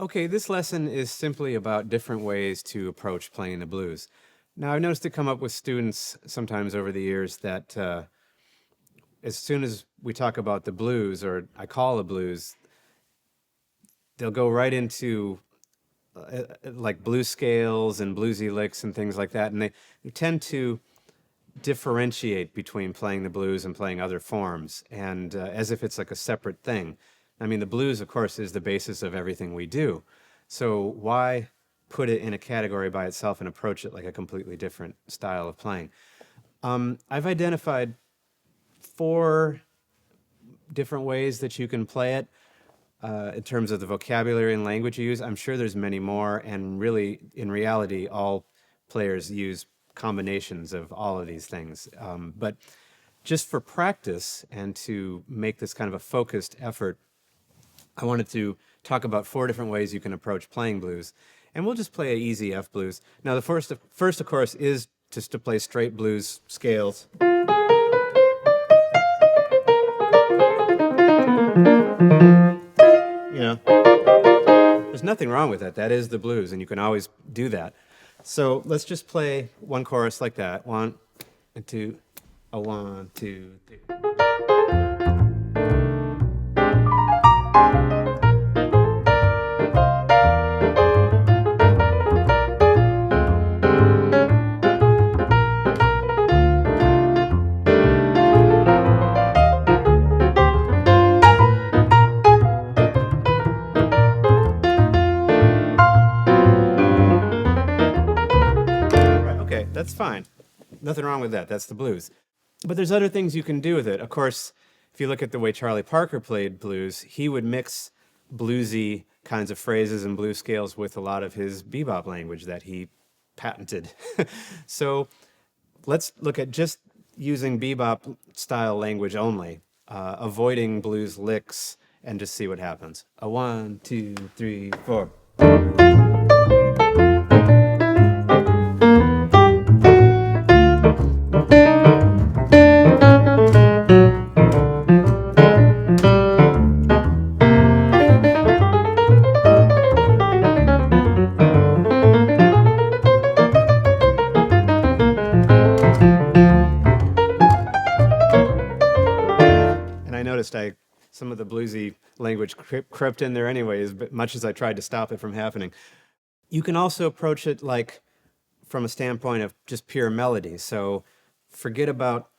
Okay, this lesson is simply about different ways to approach playing the blues. Now, I've noticed it come up with students sometimes over the years that as soon as we talk about the blues, or I call the blues, they'll go right into like blues scales and bluesy licks and things like that, and they tend to differentiate between playing the blues and playing other forms, and as if it's like a separate thing. I mean, the blues, of course, is the basis of everything we do. So why put it in a category by itself and approach it like a completely different style of playing? I've identified four different ways that you can play it in terms of the vocabulary and language you use. I'm sure there's many more, and really, in reality, all players use combinations of all of these things. But just for practice and to make this kind of a focused effort, I wanted to talk about four different ways you can approach playing blues. And we'll just play an easy F blues. Now, the first, of course, is just to play straight blues scales. You know, there's nothing wrong with that. That is the blues, and you can always do that. So let's just play one chorus like that. One and two, a one, two, three. Right, okay, that's fine. Nothing wrong with that. That's the blues. But there's other things you can do with it. Of course, if you look at the way Charlie Parker played blues, he would mix bluesy kinds of phrases and blues scales with a lot of his bebop language that he patented. So let's look at just using bebop style language only, avoiding blues licks, and just see what happens. A one, two, three, four. And I noticed some of the bluesy language crept in there anyway, as much as I tried to stop it from happening. You can also approach it like from a standpoint of just pure melody. So forget about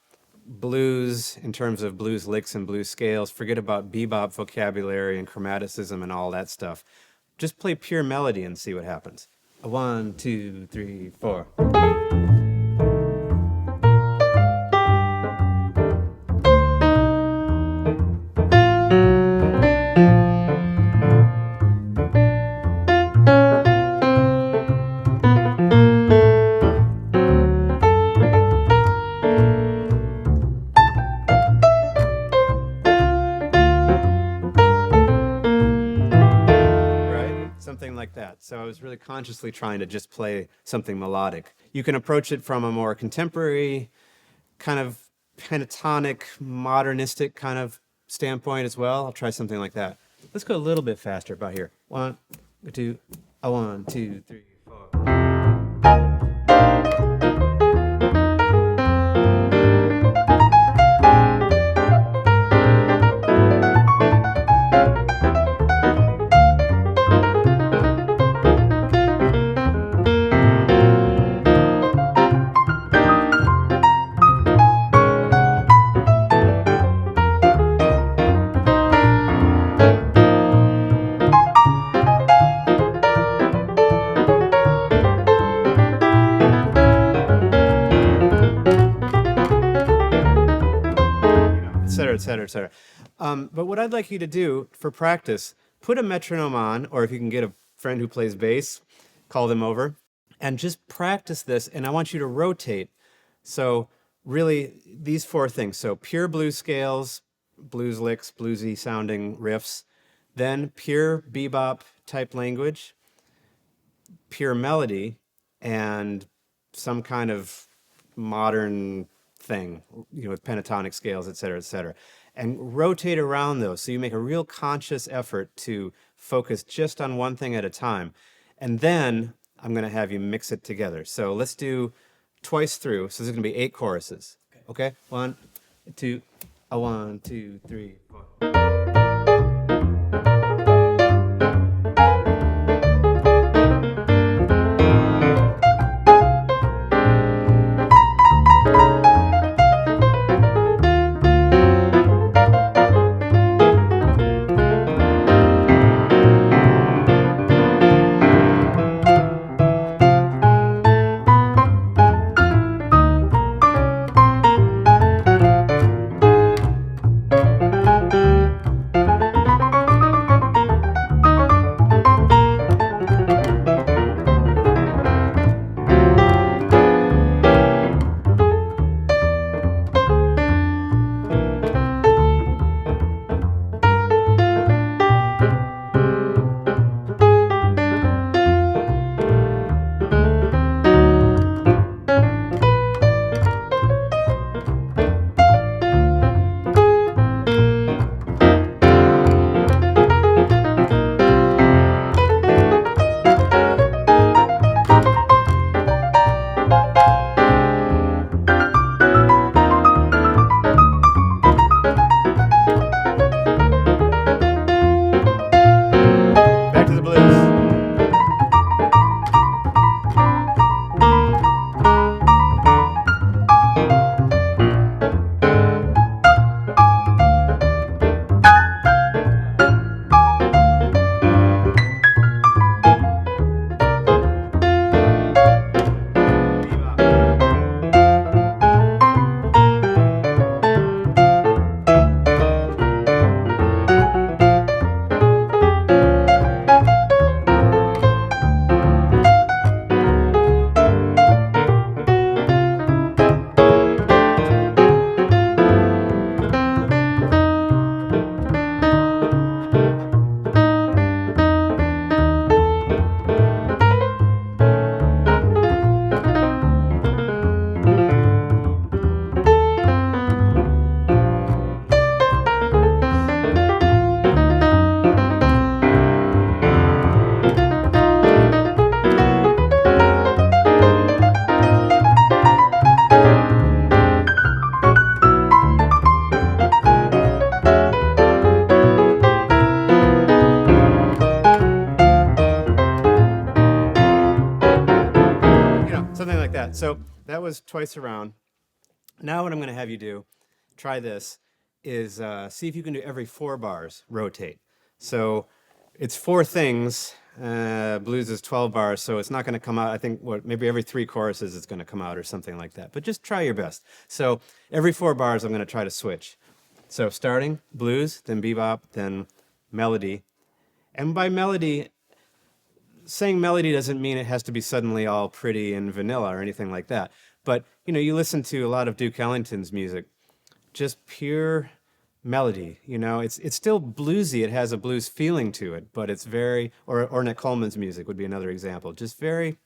blues in terms of blues licks and blues scales. Forget about bebop vocabulary and chromaticism and all that stuff. Just play pure melody and see what happens. A one, two, three, four. Right? Something like that. So I was really consciously trying to just play something melodic. You can approach it from a more contemporary, kind of pentatonic, modernistic kind of standpoint as well. I'll try something like that. Let's go a little bit faster about here. One, two, a one, two, three, four. Et cetera, et cetera, et cetera. But what I'd like you to do for practice, put a metronome on, or if you can get a friend who plays bass, call them over, and just practice this. And I want you to rotate. So really, these four things. So pure blues scales, blues licks, bluesy sounding riffs, then pure bebop type language, pure melody, and some kind of modern thing, with pentatonic scales, et cetera, and rotate around those. So you make a real conscious effort to focus just on one thing at a time. And then I'm going to have you mix it together. So let's do twice through. So there's going to be 8 choruses. Okay? 1, 2, 1, 2, 3, 4. Back to the blues. Something like that. So that was twice around. Now what I'm going to have you do, try this, is see if you can do every 4 bars, rotate. So it's 4 things. Blues is 12 bars, so it's not going to come out, I think, maybe every 3 choruses it's going to come out or something like that. But just try your best. So every 4 bars I'm going to try to switch. So starting blues, then bebop, then melody. And by melody, saying melody doesn't mean it has to be suddenly all pretty and vanilla or anything like that. But, you know, you listen to a lot of Duke Ellington's music, just pure melody, you know. It's still bluesy, it has a blues feeling to it, but it's very, or Ornette Coleman's music would be another example, just very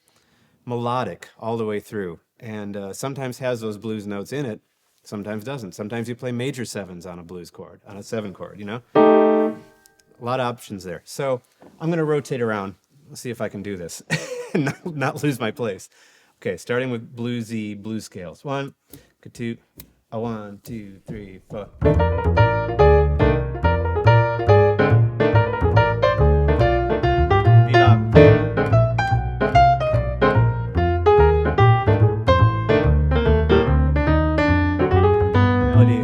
melodic all the way through. And sometimes has those blues notes in it, sometimes doesn't. Sometimes you play major 7s on a blues chord, on a 7 chord, you know. A lot of options there. So I'm going to rotate around. Let's see if I can do this and not lose my place. Okay, starting with bluesy blues scales. 1, 2, 1, 2, 3, 4. Bebop. Melody.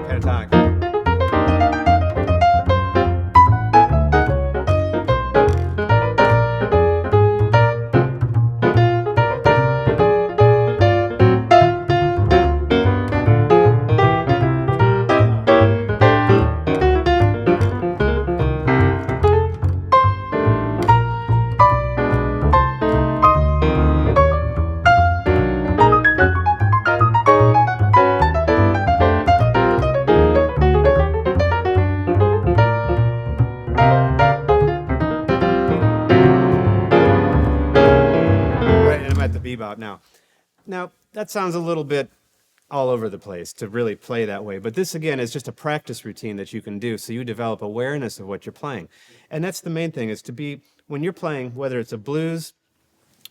Pentatonic. Bebop now. Now, that sounds a little bit all over the place to really play that way. But this, again, is just a practice routine that you can do. So you develop awareness of what you're playing. And that's the main thing, is to be, when you're playing, whether it's a blues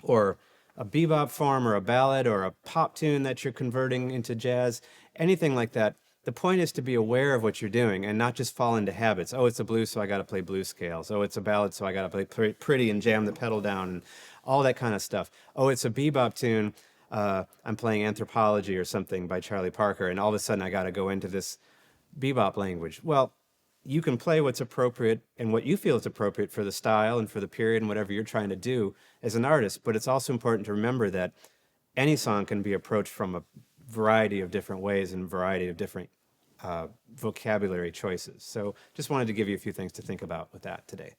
or a bebop form or a ballad or a pop tune that you're converting into jazz, anything like that, the point is to be aware of what you're doing and not just fall into habits. Oh, it's a blues, so I got to play blues scales. Oh, it's a ballad, so I got to play pretty and jam the pedal down and all that kind of stuff. Oh, it's a bebop tune. I'm playing Anthropology or something by Charlie Parker, and all of a sudden I got to go into this bebop language. Well, you can play what's appropriate and what you feel is appropriate for the style and for the period and whatever you're trying to do as an artist. But it's also important to remember that any song can be approached from a variety of different ways and a variety of different vocabulary choices. So just wanted to give you a few things to think about with that today.